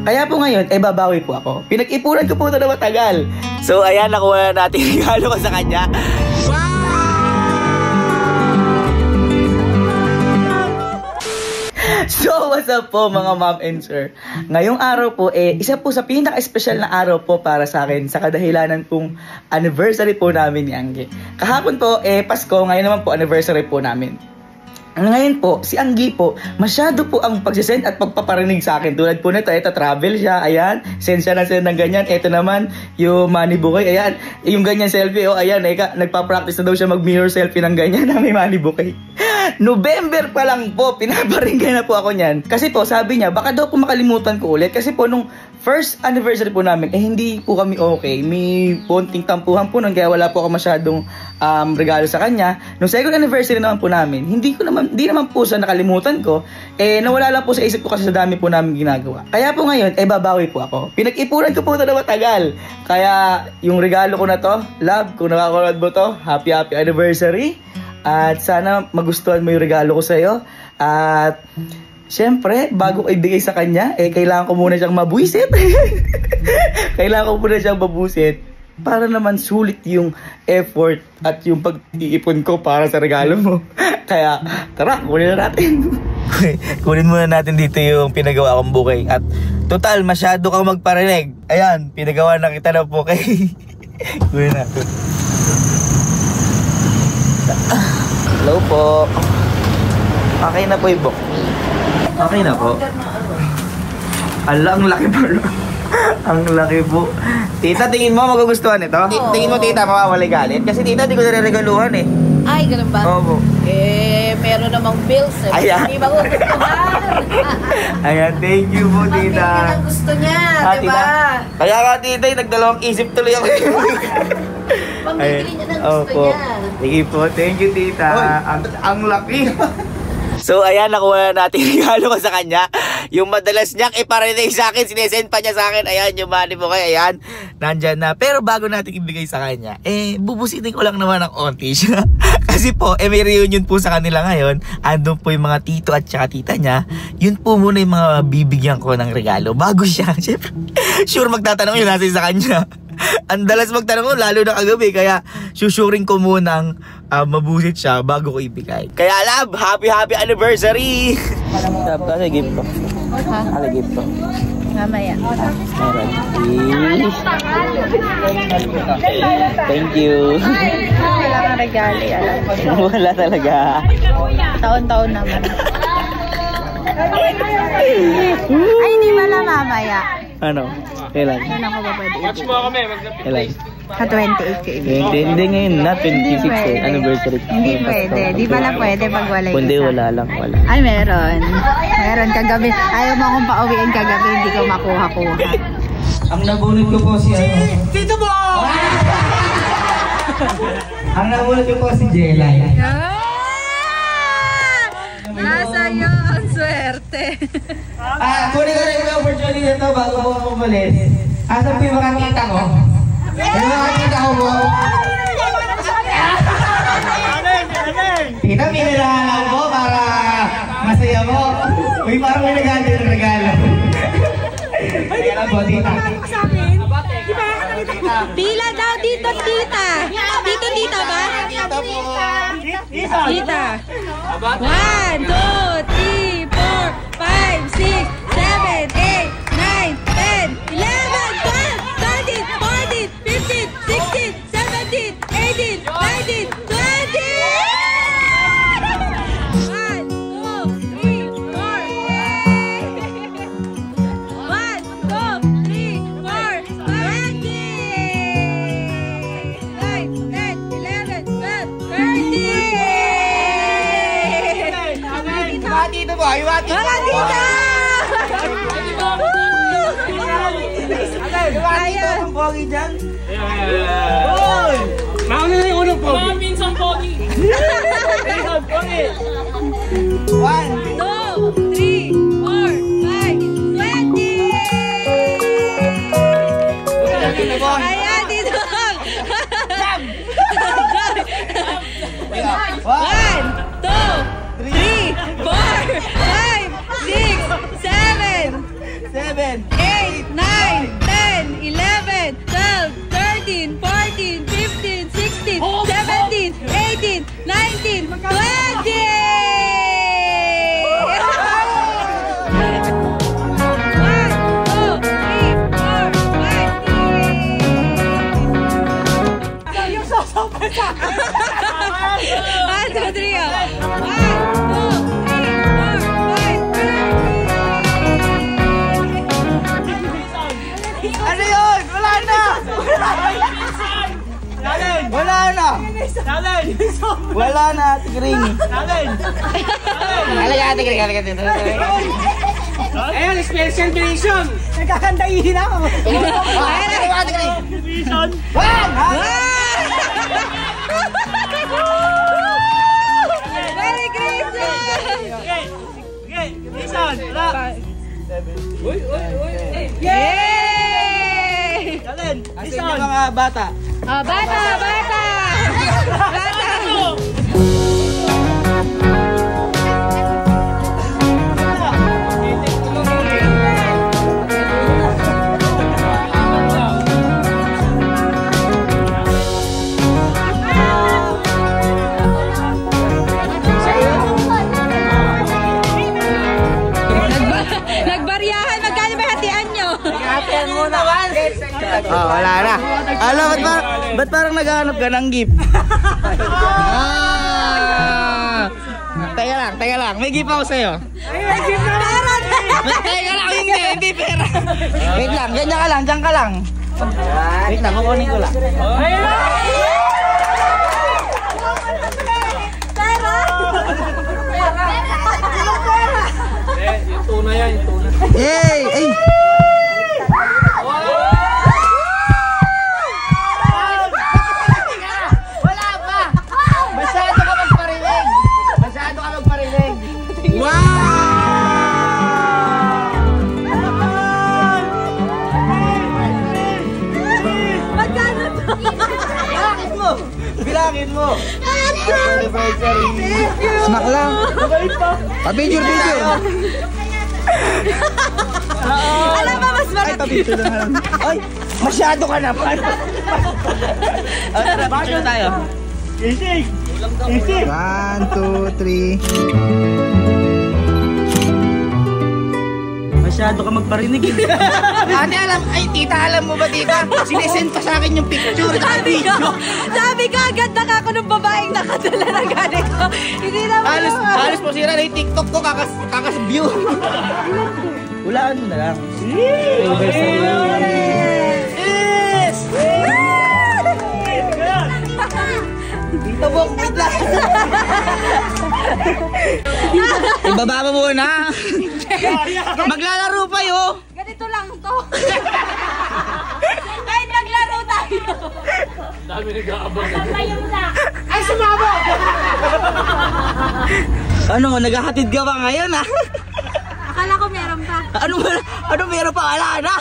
Kaya po ngayon, babawi po ako. Pinag-ipunan ko po ito na matagal. So, ayan, nakuha na natin yung regalo ko sa kanya. So, what's up po mga ma'am and sir? Ngayong araw po, isa po sa pinaka-espesyal na araw po para sa akin sa kadahilanan pong anniversary po namin ni Anggi. Kahapon po, Pasko, ngayon naman po anniversary po namin. Ngayon po, si Anggi po, masyado po ang pagsisend at pagpaparinig sa akin. Tulad po nito, ito, travel siya, ayan, send siya ng ganyan. Ito naman, yung money bouquet, ayan, yung ganyan selfie, ayan, nagpa-practice na daw siya mag-mirror selfie ng ganyan na may money bouquet. November pa lang po, pinaparinggan na po ako niyan. Kasi po, sabi niya, baka daw po makalimutan ko ulit. Kasi po, nung first anniversary po namin, hindi po kami okay. May konting tampuhan po nun, kaya wala po ako masyadong regalo sa kanya. Nung second anniversary naman po namin, hindi naman po sa nakalimutan ko, nawala lang po sa isip ko kasi sa dami po namin ginagawa. Kaya po ngayon, babawi po ako. Pinag-ipunan ko po ito na matagal. Kaya yung regalo ko na to, love, kung nakakulad mo to, happy anniversary. At sana magustuhan mo yung regalo ko sa'yo. At syempre, bago ko ibigay sa kanya, kailangan ko muna siyang mabuisit. Kailangan ko muna siyang mabuisit para naman sulit yung effort at yung pag-iipon ko para sa regalo mo. Kaya, tara, kunin na natin. Kunin muna natin dito yung pinagawa kong bouquet. At total, masyado kang magparinig. Ayan, pinagawa na kita ng bouquet. Kunin natin. Hello po. Okay na po yung book. Okay na po. Ala, ang laki po. Ang laki po. Tita, tingin mo magugustuhan ito? Tingin mo, tita, mawawalay galit? Kasi tita, di ko nare-regaluhan eh. Ay, ganun ba? Oo. Meron namang bills eh. Ayan. Hindi magugustuhan. Ayan, thank you po, tita. Bakit ang gusto niya, diba? Tita. Kaya ka, tita, nagdalawang isip tuloy ako. Pambibili niya ng gusto niya. Sige po, thank you, tita. Ang laki. So, ayan, nakuha na natin yung regalo ko sa kanya. Yung madalas niyang iparinig sa akin, sinesend pa niya sa akin. Ayan, yung money mo kayo, ayan, nandyan na. Pero bago natin ibigay sa kanya, bubusitin ko lang naman ng onti siya. Kasi po, may reunion po sa kanila ngayon. Andun po yung mga tito at saka tita niya. Yun po muna yung mga bibigyan ko ng regalo. Bago siya, syempre, sure magtatanong yun natin sa kanya. Ang dalas magtanong mo, lalo na kagabi. Kaya susuring ko munang mabusit siya bago ko ibigay. Kaya love, happy anniversary! Kasi gift ko. Ha? Ano gift ko? Mamaya. Thank you. Wala kang regali. Wala talaga. Taon-taon naman. Ay, hindi pala mamaya. Ano? Kailan? Saan ako ba pwede? Watch mo kami, Kailan? Sa 28 ko ibig. Hindi ngayon na, 26 pwede. anniversary. Hindi pwede. Di pala pwede pag wala yung Kundi isa. wala lang, wala. Ay, meron. Meron kagabi. Ayaw mo akong pauwiin kagabi, hindi ko makuha-kuha. Ang nabunod ko po si ano? Tito mo! Ang nabunod ko po si Jelay. Nasa iyo ang swerte. Kunin ko rin yung opportunity na ito bago po ako umalis. Asan po yung makakita ko? Yung makakita ko po? Tita, minalahan ko para masaya mo. Uy, parang may nagagawin ng regalo. Kaya lang po, tita. Tila daw, dito, tita. Dito, tita ba? Tita. 1, 2, 3, 4, 5, 6, 7, 8, 9, 10, 11, 12, 13, 14, 15, 16, 17, 18, 19, 20! 1, 2, 3, Dito po, iwati po. Ayan. Ang pogi dyan. Uy! Mauna na yung unang pogi. Minsan pogi. Minsan pogi. 1, 2, 3, 4, 5, 20! Ayan, dito! 1, 2, 3, 4, 5, 6, 7, 7, 8, 9, 10, 11, 12, 13, 14, 15, 16, 17, 18, 19, 20! One, two, three, oh. 1, 2, 3, 4, 5. Ano yun? Wala na! Wala na! Wala na, Ate Kring. Halika, Ate Kring. Ayan, special version. Nagkakantayin ako. Ayan, Ate Kring. One! Merry Christmas! Yay! Asan yung mga bata? Oh, bata! Bata! Nagbaryahan, magkano ba hatian nyo? Hatian mo naman! Oh, wala na. Alam, ba't parang naghahanap ka ng gift? Teka lang. May gift ako sa'yo. Pera na! Teka lang, hindi pera. Wait lang, dyan ka lang. Wait lang, kukunin ko lang. Pera! Yung tuna yan, yung tuna. Hey! Ay! Wala pa! Masyado ka magparinig! Magkano to? Bilangin mo! Anniversary! Snack lang! Pa-picture! Alam ba, mas Ay, pa-picture lang. Ay, masyado ka naman! Picture tayo. 1, 2, 3. Masyado ka magparinig. Ate, tita, alam mo ba, tita? Sinesend pa sa akin yung picture. Sabi ko, agad na ako ng babaeng nakadala ng ganito. Hindi naman Halos po sira na yung TikTok ko, kakas-view. Hulaan mo na lang. Yes! Dito mo, wait lang. Ibaba mo muna. Maglalaro pa yun. ganito lang to. Kahit naglaro tayo. Dami nag-aabang. Ay, sumama! Ano, naghahatid ka ba ngayon, ha? Akala ko meron pa. Ano meron pa? Wala na.